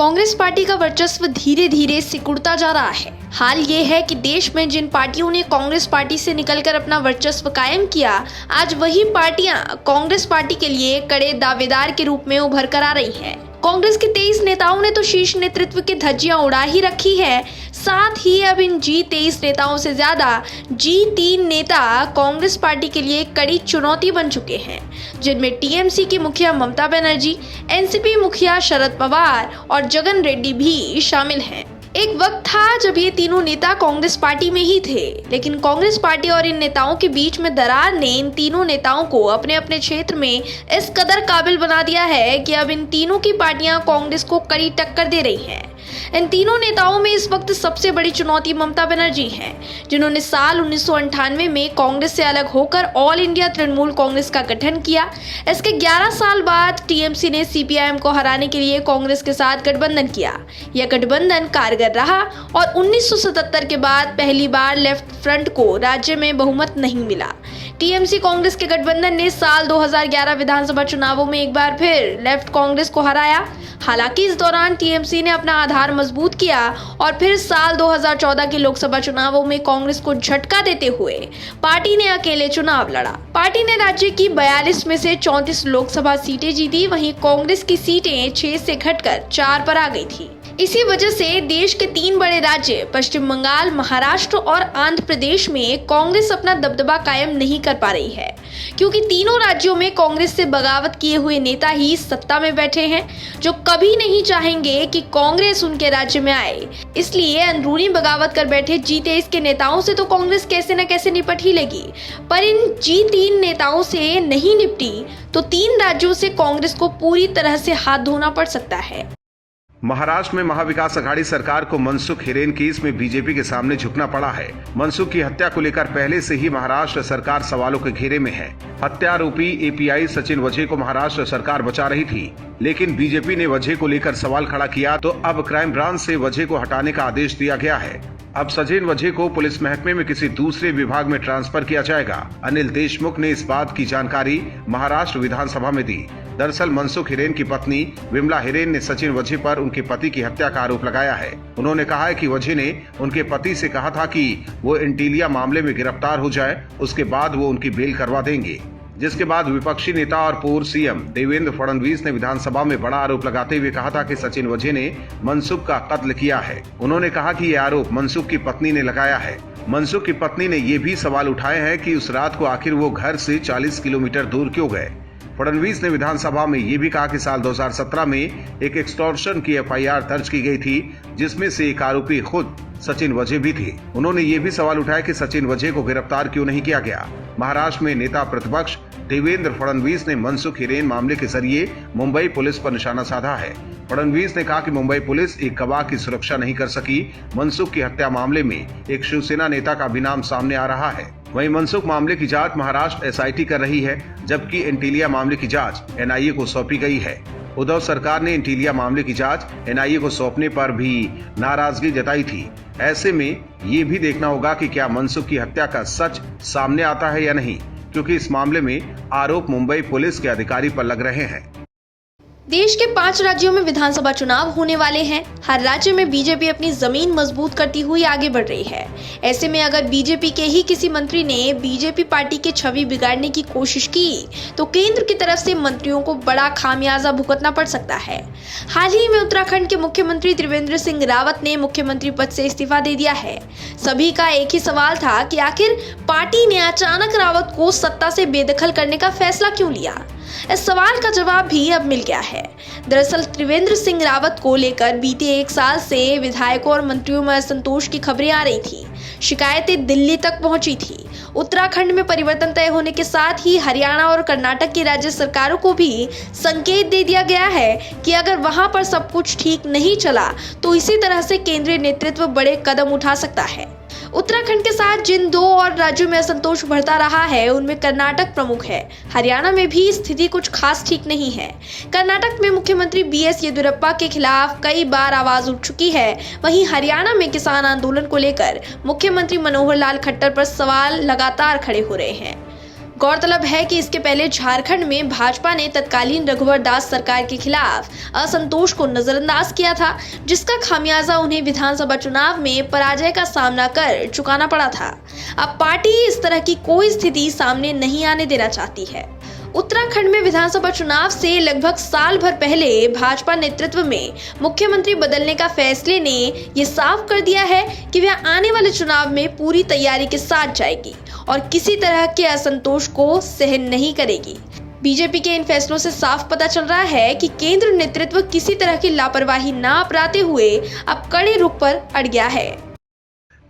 Congress party का वर्चस्व धीरे धीरे सिकुड़ता जा रहा है। हाल ये है कि देश में जिन पार्टियों ने कांग्रेस पार्टी से निकलकर अपना वर्चस्व कायम किया, आज वही पार्टियां कांग्रेस पार्टी के लिए कड़े दावेदार के रूप में उभर कर आ रही हैं। कांग्रेस के 23 नेताओं ने तो शीर्ष नेतृत्व की धज्जियां उड़ा ही रखी है। साथ ही अब इन G23 नेताओं से ज्यादा G3 नेता कांग्रेस पार्टी के लिए कड़ी चुनौती बन चुके हैं, जिनमें टीएमसी की मुखिया ममता बनर्जी, एनसीपी मुखिया शरद पवार और जगन रेड्डी भी शामिल हैं। एक वक्त था जब ये तीनों नेता कांग्रेस पार्टी में ही थे, लेकिन कांग्रेस पार्टी और इन नेताओं के बीच में दरार ने इन तीनों नेताओं को अपने अपने क्षेत्र में इस कदर काबिल बना दिया है कि अब इन तीनों की पार्टियां कांग्रेस को कड़ी टक्कर दे रही हैं। इन तीनों नेताओं में इस वक्त सबसे बड़ी चुनौती ममता बनर्जी हैं, जिन्होंने साल 1998 में कांग्रेस से अलग होकर ऑल इंडिया तृणमूल कांग्रेस का गठन किया। इसके 11 साल बाद टीएमसी ने सीपीआईएम को हराने के लिए कांग्रेस के साथ गठबंधन किया। यह गठबंधन कारगर रहा और 1977 के बाद पहली बार लेफ्ट फ्रंट को राज्य में बहुमत नहीं मिला। टीएमसी कांग्रेस के गठबंधन ने साल 2011 विधानसभा चुनावों में एक बार फिर लेफ्ट कांग्रेस को हराया। हालांकि इस दौरान टीएमसी ने अपना आधार मजबूत किया और फिर साल 2014 के लोकसभा चुनावों में कांग्रेस को झटका देते हुए पार्टी ने अकेले चुनाव लड़ा। पार्टी ने राज्य की 42 में से 34 लोकसभा सीटें जीती। वहीं कांग्रेस की सीटें 6 से घटकर 4 पर आ गई थी। इसी वजह से देश के 3 बड़े राज्य पश्चिम बंगाल, महाराष्ट्र और आंध्र प्रदेश में कांग्रेस अपना दबदबा कायम नहीं कर पा रही है, क्योंकि तीनों राज्यों में कांग्रेस से बगावत किए हुए नेता ही सत्ता में बैठे हैं, जो कभी नहीं चाहेंगे कि कांग्रेस उनके राज्य में आए। इसलिए अंदरूनी बगावत कर बैठे G23 के नेताओं से तो कांग्रेस कैसे न कैसे निपट ही लेगी, पर इन G3 नेताओं से नहीं निपटी तो 3 राज्यों से कांग्रेस को पूरी तरह से हाथ धोना पड़ सकता है। महाराष्ट्र में महाविकास अघाड़ी सरकार को मनसुख हिरेन केस में बीजेपी के सामने झुकना पड़ा है। मनसुख की हत्या को लेकर पहले से ही महाराष्ट्र सरकार सवालों के घेरे में है। हत्या आरोपी एपीआई सचिन वझे को महाराष्ट्र सरकार बचा रही थी, लेकिन बीजेपी ने वझे को लेकर सवाल खड़ा किया तो अब क्राइम ब्रांच से वझे को हटाने का आदेश दिया गया है। अब सचिन वझे को पुलिस महकमे में किसी दूसरे विभाग में ट्रांसफर किया जाएगा। अनिल देशमुख ने इस बात की जानकारी महाराष्ट्र विधानसभा में दी। दरअसल मनसुख हिरेन की पत्नी विमला हिरेन ने सचिन वझे पर उनके पति की हत्या का आरोप लगाया है। उन्होंने कहा है कि वझे ने उनके पति से कहा था कि वो एंटीलिया मामले में गिरफ्तार हो जाए, उसके बाद वो उनकी बेल करवा देंगे। जिसके बाद विपक्षी नेता और पूर्व सीएम देवेंद्र फडणवीस ने विधानसभा में बड़ा आरोप लगाते हुए कहा था कि सचिन वझे ने मनसुख का कत्ल किया है। उन्होंने कहा कि यह आरोप मनसुख की पत्नी ने लगाया है। मनसुख की पत्नी ने ये भी सवाल उठाए हैं कि उस रात को आखिर वो घर से 40 किलोमीटर दूर क्यों गए। फडणवीस ने विधानसभा में ये भी कहा कि साल 2017 में एक एक्सटॉर्शन की एफआईआर दर्ज की गई थी, जिसमें से एक आरोपी खुद सचिन वझे भी थे। उन्होंने ये भी सवाल उठाया कि सचिन वझे को गिरफ्तार क्यों नहीं किया गया। महाराष्ट्र में नेता प्रतिपक्ष देवेंद्र फडणवीस ने मनसुख हिरेन मामले के जरिए मुंबई पुलिस पर निशाना साधा है। फडणवीस ने कहा कि मुंबई पुलिस एक गवाह की सुरक्षा नहीं कर सकी। मनसुख की हत्या मामले में एक शिवसेना नेता का भी नाम सामने आ रहा है। वहीं मनसुख मामले की जांच महाराष्ट्र एसआईटी कर रही है, जबकि एंटीलिया मामले की जांच एनआईए को सौंपी गई है। उद्धव सरकार ने एंटीलिया मामले की जांच एनआईए को सौंपने पर भी नाराजगी जताई थी। ऐसे में ये भी देखना होगा कि क्या मनसुख की हत्या का सच सामने आता है या नहीं, क्योंकि इस मामले में आरोप मुंबई पुलिस के अधिकारी पर लग रहे हैं। देश के 5 राज्यों में विधानसभा चुनाव होने वाले हैं। हर राज्य में बीजेपी अपनी जमीन मजबूत करती हुई आगे बढ़ रही है। ऐसे में अगर बीजेपी के ही किसी मंत्री ने बीजेपी पार्टी की छवि बिगाड़ने की कोशिश की तो केंद्र की तरफ से मंत्रियों को बड़ा खामियाजा भुगतना पड़ सकता है। हाल ही में उत्तराखंड के मुख्यमंत्री त्रिवेंद्र सिंह रावत ने मुख्यमंत्री पद से इस्तीफा दे दिया है। सभी का एक ही सवाल था कि आखिर पार्टी ने अचानक रावत को सत्ता से बेदखल करने का फैसला क्यों लिया। इस सवाल का जवाब भी अब मिल गया है। दरअसल त्रिवेंद्र सिंह रावत को लेकर बीते 1 साल से विधायकों और मंत्रियों में असंतोष की खबरें आ रही थी। शिकायतें दिल्ली तक पहुंची थी। उत्तराखंड में परिवर्तन तय होने के साथ ही हरियाणा और कर्नाटक की राज्य सरकारों को भी संकेत दे दिया गया है कि अगर वहां पर सब कुछ ठीक नहीं चला तो इसी तरह से केंद्रीय नेतृत्व बड़े कदम उठा सकता है। उत्तराखंड के साथ जिन 2 और राज्यों में असंतोष बढ़ता रहा है, उनमें कर्नाटक प्रमुख है। हरियाणा में भी स्थिति कुछ खास ठीक नहीं है। कर्नाटक में मुख्यमंत्री बीएस येदियुरप्पा के खिलाफ कई बार आवाज उठ चुकी है। वहीं हरियाणा में किसान आंदोलन को लेकर मुख्यमंत्री मनोहर लाल खट्टर पर सवाल लगातार खड़े हो रहे हैं। गौरतलब है कि इसके पहले झारखंड में भाजपा ने तत्कालीन रघुवर दास सरकार के खिलाफ असंतोष को नजरअंदाज किया था, जिसका खामियाजा उन्हें विधानसभा चुनाव में पराजय का सामना कर चुकाना पड़ा था। अब पार्टी इस तरह की कोई स्थिति सामने नहीं आने देना चाहती है। उत्तराखंड में विधानसभा चुनाव से लगभग साल भर पहले भाजपा नेतृत्व में मुख्यमंत्री बदलने का फैसले ने ये साफ कर दिया है कि वह आने वाले चुनाव में पूरी तैयारी के साथ जाएगी और किसी तरह के असंतोष को सहन नहीं करेगी। बीजेपी के इन फैसलों से साफ पता चल रहा है कि केंद्र नेतृत्व किसी तरह की लापरवाही ना अपनाते हुए अब कड़े रुख पर अड़ गया है।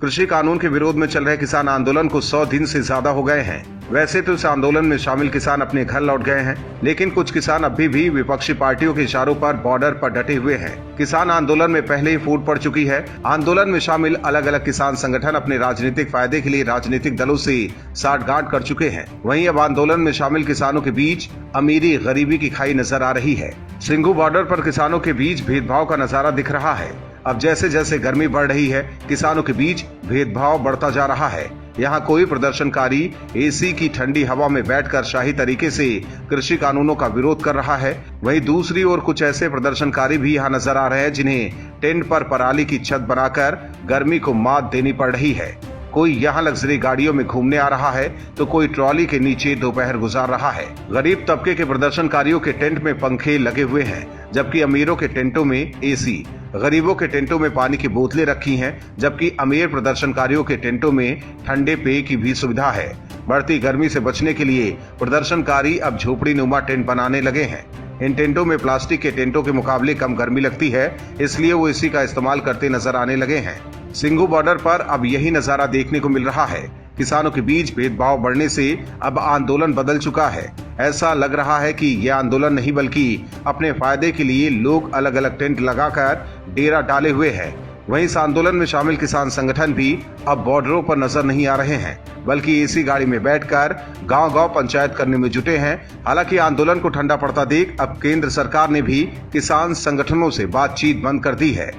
कृषि कानून के विरोध में चल रहे किसान आंदोलन को 100 दिन से ज्यादा हो गए हैं। वैसे तो इस आंदोलन में शामिल किसान अपने घर लौट गए हैं, लेकिन कुछ किसान अभी भी विपक्षी पार्टियों के इशारों पर बॉर्डर पर डटे हुए हैं। किसान आंदोलन में पहले ही फूट पड़ चुकी है। आंदोलन में शामिल अलग अलग किसान संगठन अपने राजनीतिक फायदे के लिए राजनीतिक दलों से साठगांठ कर चुके हैं। वहीं अब आंदोलन में शामिल किसानों के बीच अमीरी गरीबी की खाई नजर आ रही है। सिंघू बॉर्डर पर किसानों के बीच भेदभाव का नजारा दिख रहा है। अब जैसे जैसे गर्मी बढ़ रही है, किसानों के बीच भेदभाव बढ़ता जा रहा है। यहाँ कोई प्रदर्शनकारी एसी की ठंडी हवा में बैठकर शाही तरीके से कृषि कानूनों का विरोध कर रहा है। वहीं दूसरी ओर कुछ ऐसे प्रदर्शनकारी भी यहाँ नजर आ रहे हैं जिन्हें टेंट पर पराली की छत बनाकर गर्मी को मात देनी पड़ रही है। कोई यहाँ लग्जरी गाड़ियों में घूमने आ रहा है तो कोई ट्रॉली के नीचे दोपहर गुजार रहा है। गरीब तबके के प्रदर्शनकारियों के टेंट में पंखे लगे हुए हैं, जबकि अमीरों के टेंटों में एसी। गरीबों के टेंटों में पानी की बोतलें रखी हैं, जबकि अमीर प्रदर्शनकारियों के टेंटों में ठंडे पेय की भी सुविधा है। बढ़ती गर्मी से बचने के लिए प्रदर्शनकारी अब झोपड़ी नुमा टेंट बनाने लगे हैं। इन टेंटों में प्लास्टिक के टेंटों के मुकाबले कम गर्मी लगती है, इसलिए वो इसी का इस्तेमाल करते नजर आने लगे हैं। सिंघू बॉर्डर पर अब यही नजारा देखने को मिल रहा है। किसानों के बीच भेदभाव बढ़ने से अब आंदोलन बदल चुका है। ऐसा लग रहा है कि यह आंदोलन नहीं बल्कि अपने फायदे के लिए लोग अलग अलग टेंट लगाकर डेरा डाले हुए हैं। वहीं इस आंदोलन में शामिल किसान संगठन भी अब बॉर्डरों पर नजर नहीं आ रहे हैं, बल्कि एसी गाड़ी में बैठकर गांव-गांव पंचायत करने में जुटे हैं। हालांकि आंदोलन को ठंडा पड़ता देख अब केंद्र सरकार ने भी किसान संगठनों से बातचीत बंद कर दी है।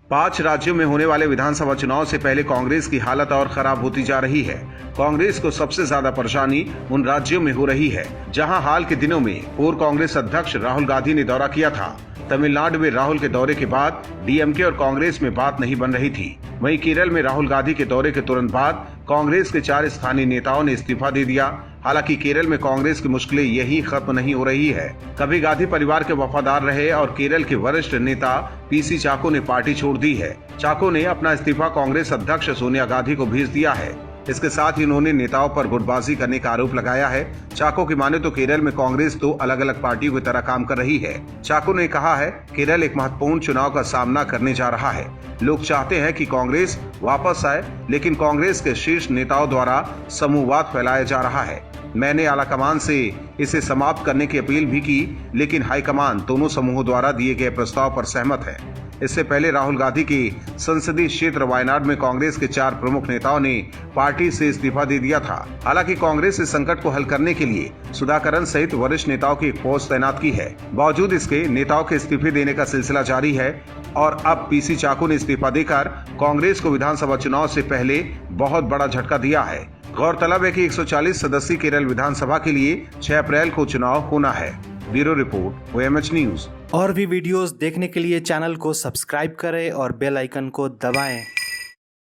5 राज्यों में होने वाले विधानसभा चुनाव से पहले कांग्रेस की हालत और खराब होती जा रही है। कांग्रेस को सबसे ज्यादा परेशानी उन राज्यों में हो रही है जहां हाल के दिनों में पूर्व कांग्रेस अध्यक्ष राहुल गांधी ने दौरा किया था। तमिलनाडु में राहुल के दौरे के बाद डीएमके और कांग्रेस में बात नहीं बन रही थी। वहीं केरल में राहुल गांधी के दौरे के तुरंत बाद कांग्रेस के 4 स्थानीय नेताओं ने इस्तीफा दे दिया। हालांकि केरल में कांग्रेस की मुश्किलें यही खत्म नहीं हो रही है। कभी गांधी परिवार के वफादार रहे और केरल के वरिष्ठ नेता पीसी चाको ने पार्टी छोड़ दी है। चाको ने अपना इस्तीफा कांग्रेस अध्यक्ष सोनिया गांधी को भेज दिया है। इसके साथ ही उन्होंने नेताओं पर गुटबाजी करने का आरोप लगाया है। चाको की माने तो केरल में कांग्रेस 2 अलग अलग पार्टियों की तरह काम कर रही है। चाको ने कहा है, केरल एक महत्वपूर्ण चुनाव का सामना करने जा रहा है। लोग चाहते हैं कि कांग्रेस वापस आए, लेकिन कांग्रेस के शीर्ष नेताओं द्वारा समूहवाद फैलाया जा रहा है। मैंने आलाकमान से इसे समाप्त करने की अपील भी की, लेकिन हाईकमान दोनों समूहों द्वारा दिए गए प्रस्ताव पर सहमत है। इससे पहले राहुल गांधी के संसदीय क्षेत्र वायनाड में कांग्रेस के 4 प्रमुख नेताओं ने पार्टी से इस्तीफा दे दिया था। हालांकि कांग्रेस इस संकट को हल करने के लिए सुधाकरन सहित वरिष्ठ नेताओं की एक फौज तैनात की है। बावजूद इसके नेताओं के इस्तीफे देने का सिलसिला जारी है और अब पीसी चाको ने इस्तीफा देकर कांग्रेस को विधानसभा चुनाव से पहले बहुत बड़ा झटका दिया है। गौरतलब है कि 140 सदस्यीय केरल विधानसभा के लिए 6 अप्रैल को चुनाव होना है। Bureau report, OMH news. और भी वीडियोस देखने के लिए चैनल को सब्सक्राइब करें और बेल आइकन को दबाएं।